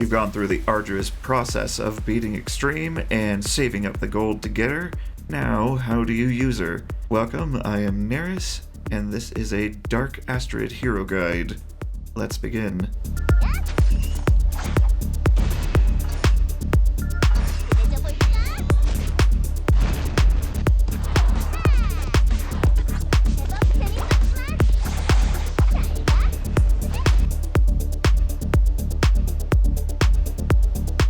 You've gone through the arduous process of beating Extreme and saving up the gold to get her. Now, how do you use her? Welcome, I am Nyris, and this is a Dark Astrid hero guide. Let's begin.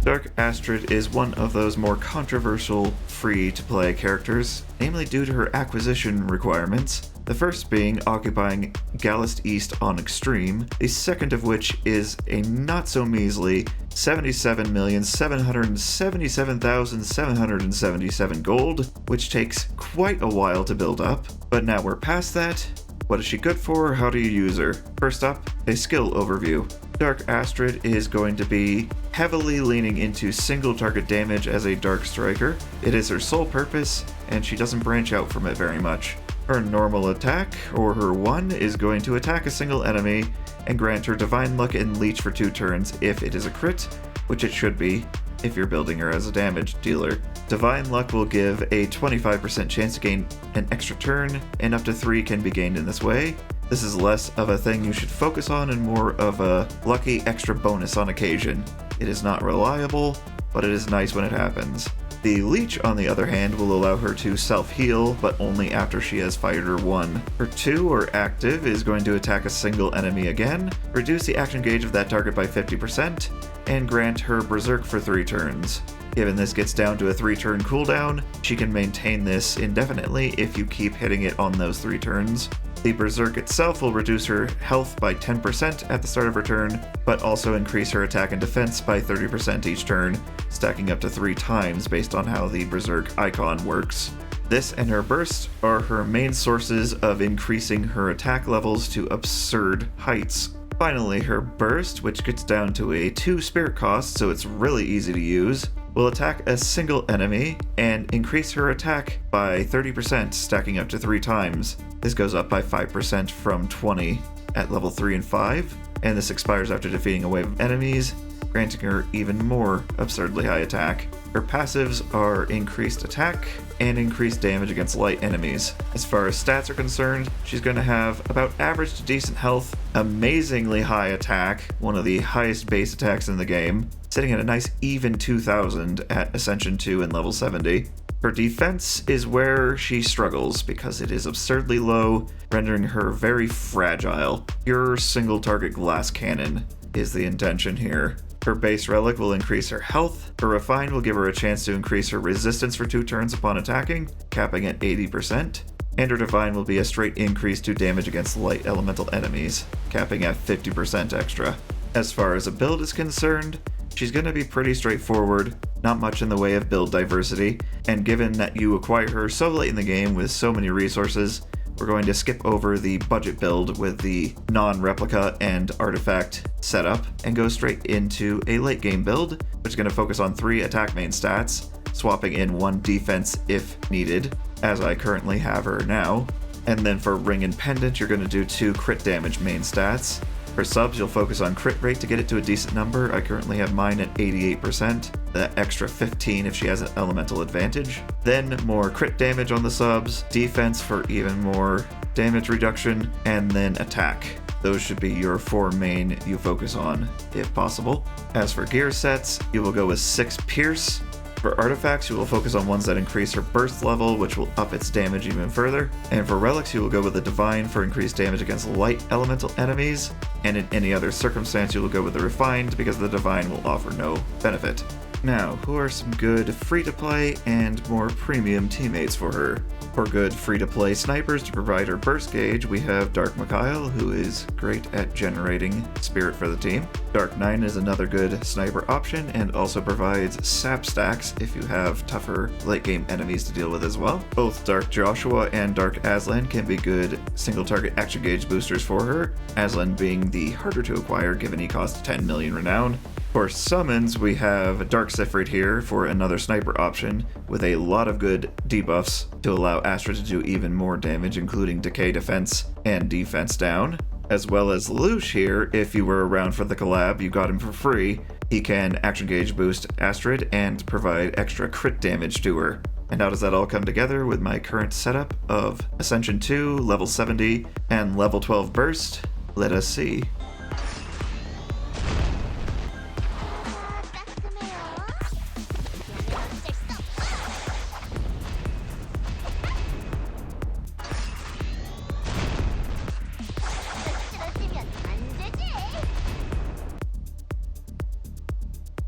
Dark Astrid is one of those more controversial free-to-play characters, namely due to her acquisition requirements, the first being occupying Gallist East on Extreme, the second of which is a not-so-measly 77,777,777 gold, which takes quite a while to build up, but now we're past that. What is she good for? How do you use her? First up, a skill overview. Dark Astrid is going to be heavily leaning into single target damage as a Dark Striker. It is her sole purpose, and she doesn't branch out from it very much. Her normal attack, or her 1, is going to attack a single enemy and grant her Divine Luck and Leech for 2 turns if it is a crit, which it should be if you're building her as a damage dealer. Divine Luck will give a 25% chance to gain an extra turn, and up to 3 can be gained in this way. This is less of a thing you should focus on and more of a lucky extra bonus on occasion. It is not reliable, but it is nice when it happens. The Leech, on the other hand, will allow her to self-heal, but only after she has fired her 1. Her 2, or active, is going to attack a single enemy again, reduce the action gauge of that target by 50%, and grant her Berserk for 3 turns. Given this gets down to a 3-turn cooldown, she can maintain this indefinitely if you keep hitting it on those 3 turns. The Berserk itself will reduce her health by 10% at the start of her turn, but also increase her attack and defense by 30% each turn, stacking up to 3 times based on how the Berserk icon works. This and her burst are her main sources of increasing her attack levels to absurd heights. Finally, her burst, which gets down to a 2 spirit cost, so it's really easy to use, will attack a single enemy and increase her attack by 30%, stacking up to 3 times. This goes up by 5% from 20 at level 3 and 5, and this expires after defeating a wave of enemies, granting her even more absurdly high attack. Her passives are increased attack and increased damage against light enemies. As far as stats are concerned, she's going to have about average to decent health, amazingly high attack, one of the highest base attacks in the game, sitting at a nice even 2000 at Ascension 2 and level 70. Her defense is where she struggles because it is absurdly low, rendering her very fragile. Pure single target glass cannon is the intention here. Her base relic will increase her health, her refine will give her a chance to increase her resistance for 2 turns upon attacking, capping at 80%, and her divine will be a straight increase to damage against light elemental enemies, capping at 50% extra. As far as a build is concerned, she's going to be pretty straightforward, not much in the way of build diversity, and given that you acquire her so late in the game with so many resources, we're going to skip over the budget build with the non-replica and artifact setup and go straight into a late game build, which is going to focus on 3 attack main stats, swapping in 1 defense if needed, as I currently have her now. And then for Ring and Pendant, you're going to do 2 crit damage main stats. For subs, you'll focus on crit rate to get it to a decent number. I currently have mine at 88%, that extra 15 if she has an elemental advantage. Then more crit damage on the subs, defense for even more damage reduction, and then attack. Those should be your 4 main you focus on, if possible. As for gear sets, you will go with 6 Pierce. For artifacts, you will focus on ones that increase her burst level, which will up its damage even further. And for relics, you will go with the Divine for increased damage against light elemental enemies. And in any other circumstance, you will go with the Refined because the Divine will offer no benefit. Now, who are some good free-to-play and more premium teammates for her? For good free-to-play snipers to provide her burst gauge, we have Dark Mikhail, who is great at generating spirit for the team. Dark 9 is another good sniper option and also provides sap stacks if you have tougher late-game enemies to deal with as well. Both Dark Joshua and Dark Aslan can be good single-target action gauge boosters for her, Aslan being the harder to acquire given he costs 10 million renown. For summons, we have Dark Sifrit here for another sniper option with a lot of good debuffs to allow Astrid to do even more damage, including decay defense and defense down. As well as Lush here, if you were around for the collab, you got him for free, he can action gauge boost Astrid and provide extra crit damage to her. And how does that all come together with my current setup of Ascension 2, level 70, and level 12 burst? Let us see.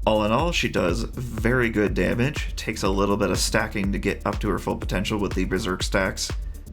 All in all, she does very good damage, takes a little bit of stacking to get up to her full potential with the Berserk stacks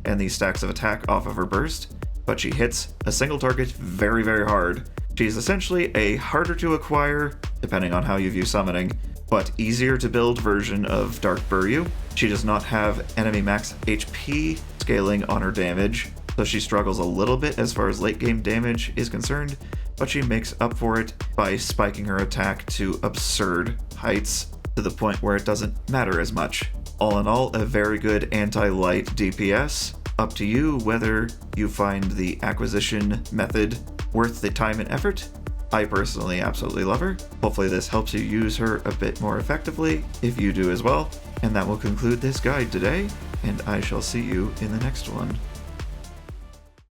and the stacks of attack off of her burst, but she hits a single target very, very hard. She's essentially a harder to acquire, depending on how you view summoning, but easier to build version of Dark Buryu. She does not have enemy max HP scaling on her damage, so she struggles a little bit as far as late game damage is concerned, but she makes up for it by spiking her attack to absurd heights to the point where it doesn't matter as much. All in all, a very good anti-light DPS. Up to you whether you find the acquisition method worth the time and effort. I personally absolutely love her. Hopefully this helps you use her a bit more effectively if you do as well. And that will conclude this guide today, and I shall see you in the next one.